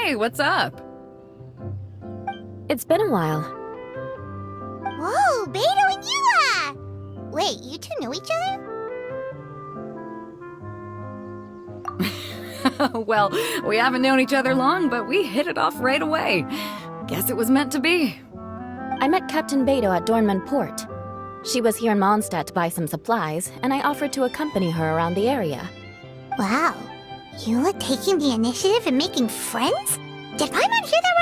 Hey, what's up? It's been a while. Whoa, Beidou and Eula! Wait, you two know each other? Well, we haven't known each other long, but we hit it off right away. Guess it was meant to be. I met Captain Beidou at Dornman Port. She was here in Mondstadt to buy some supplies, and I offered to accompany her around the area. Wow, Eula taking the initiative and making friends? Did Paimon hear that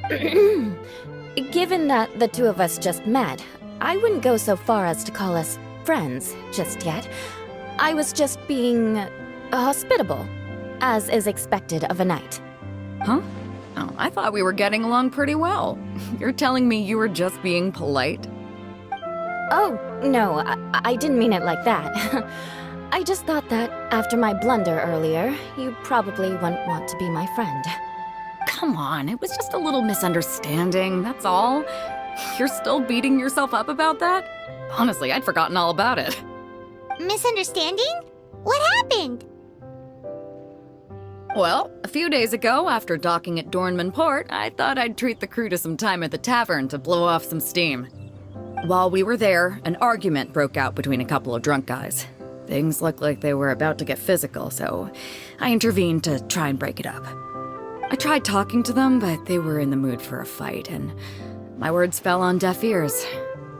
right? Given that the two of us just met, I wouldn't go so far as to call us friends just yet. I was just being hospitable, as is expected of a knight. Huh? Oh, I thought we were getting along pretty well. You're telling me you were just being polite? Oh, no, I didn't mean it like that. I just thought that after my blunder earlier, you probably wouldn't want to be my friend. Come on, it was just a little misunderstanding, that's all. You're still beating yourself up about that? Honestly, I'd forgotten all about it. Misunderstanding? What happened? Well, a few days ago, after docking at Dornman Port, I thought I'd treat the crew to some time at the tavern to blow off some steam. While we were there, an argument broke out between a couple of drunk guys. Things looked like they were about to get physical, so I intervened to try and break it up. I tried talking to them, but they were in the mood for a fight, and my words fell on deaf ears.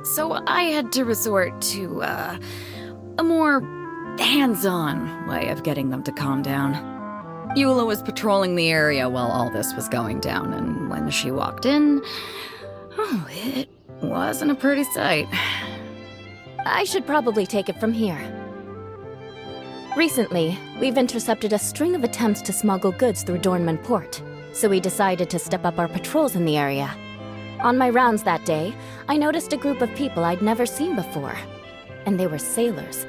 So I had to resort to, a more hands-on way of getting them to calm down. Eula was patrolling the area while all this was going down, and when she walked in, oh, it wasn't a pretty sight. I should probably take it from here. Recently, we've intercepted a string of attempts to smuggle goods through Dornman Port, so we decided to step up our patrols in the area. On my rounds that day, I noticed a group of people I'd never seen before, and they were sailors.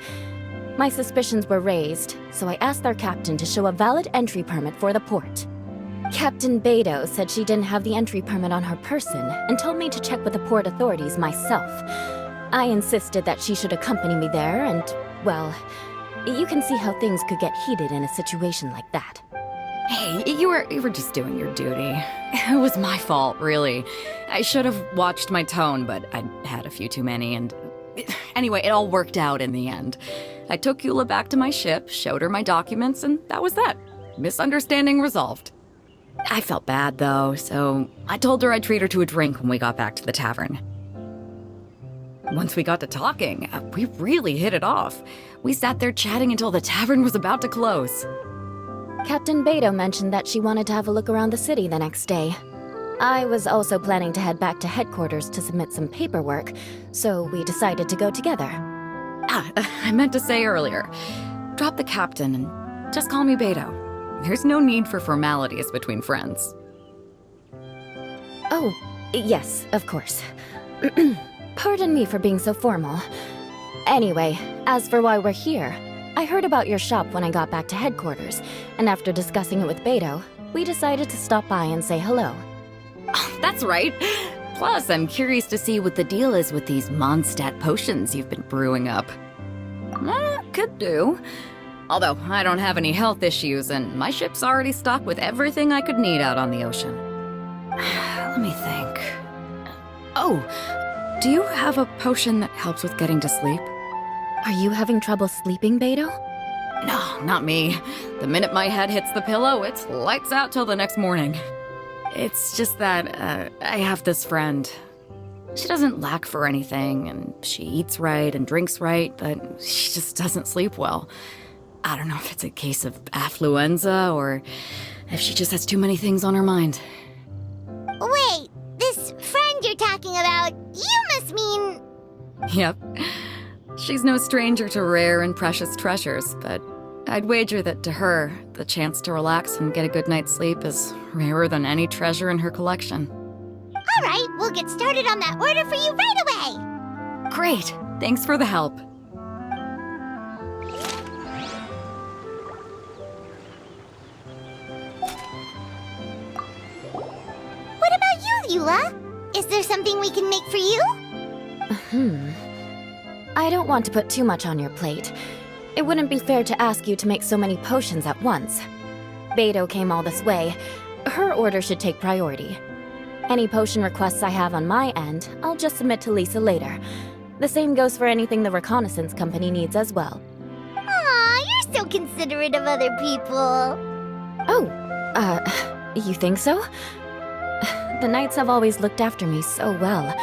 My suspicions were raised, so I asked their captain to show a valid entry permit for the port. Captain Beidou said she didn't have the entry permit on her person and told me to check with the port authorities myself. I insisted that she should accompany me there and, well, you can see how things could get heated in a situation like that. Hey, you were just doing your duty. It was my fault, really. I should have watched my tone, but I'd had a few too many, and anyway, it all worked out in the end. I took Eula back to my ship, showed her my documents, and that was that. Misunderstanding resolved. I felt bad, though, so I told her I'd treat her to a drink when we got back to the tavern. Once we got to talking, we really hit it off. We sat there chatting until the tavern was about to close. Captain Beidou mentioned that she wanted to have a look around the city the next day. I was also planning to head back to headquarters to submit some paperwork, so we decided to go together. I meant to say earlier, drop the captain and just call me Beidou. There's no need for formalities between friends. Oh, yes, of course. Pardon me for being so formal. Anyway, as for why we're here, I heard about your shop when I got back to headquarters, and after discussing it with Beidou, we decided to stop by and say hello. Oh, that's right. Plus, I'm curious to see what the deal is with these Mondstadt potions you've been brewing up. Could do. Although, I don't have any health issues, and my ship's already stocked with everything I could need out on the ocean. Let me think. Oh, do you have a potion that helps with getting to sleep? Are you having trouble sleeping, Beidou? No, not me. The minute my head hits the pillow, it's lights out till the next morning. It's just that, I have this friend. She doesn't lack for anything, and she eats right and drinks right, but she just doesn't sleep well. I don't know if it's a case of affluenza, or if she just has too many things on her mind. Wait, this friend you're talking about, you must mean... Yep. She's no stranger to rare and precious treasures, but I'd wager that to her, the chance to relax and get a good night's sleep is rarer than any treasure in her collection. All right, we'll get started on that order for you right away. Great! Thanks for the help. What about you, Eula? Is there something we can make for you? I don't want to put too much on your plate. It wouldn't be fair to ask you to make so many potions at once. Beidou came all this way. Her order should take priority. Any potion requests I have on my end, I'll just submit to Lisa later. The same goes for anything the reconnaissance company needs as well. Aw, you're so considerate of other people. Oh, you think so? The Knights have always looked after me so well.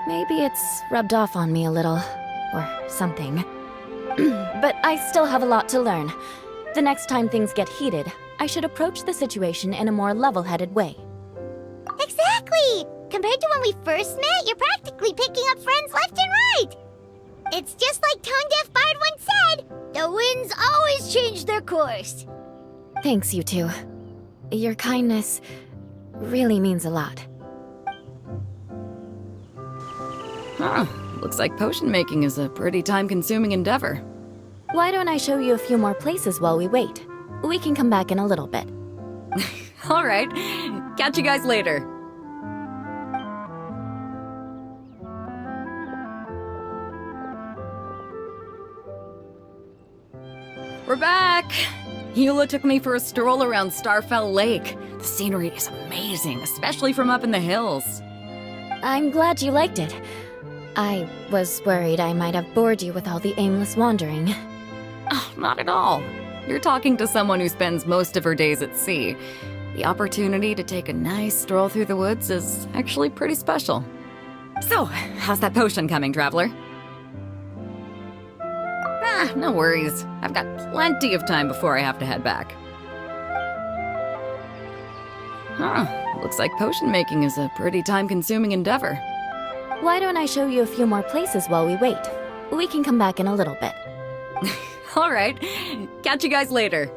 Maybe it's rubbed off on me a little, or something. But I still have a lot to learn. The next time things get heated, I should approach the situation in a more level-headed way. Exactly! Compared to when we first met, you're practically picking up friends left and right! It's just like Tone Deaf Bard once said, the winds always change their course. Thanks, you two. Your kindness really means a lot. Huh. Looks like potion making is a pretty time-consuming endeavor. Why don't I show you a few more places while we wait? We can come back in a little bit. All right. Catch you guys later. We're back! Eula took me for a stroll around Starfell Lake. The scenery is amazing, especially from up in the hills. I'm glad you liked it. I was worried I might have bored you with all the aimless wandering. Oh, not at all. You're talking to someone who spends most of her days at sea. The opportunity to take a nice stroll through the woods is actually pretty special. So, how's that potion coming, Traveler? No worries. I've got plenty of time before I have to head back. Looks like potion making is a pretty time-consuming endeavor. Why don't I show you a few more places while we wait? We can come back in a little bit. All right. Catch you guys later.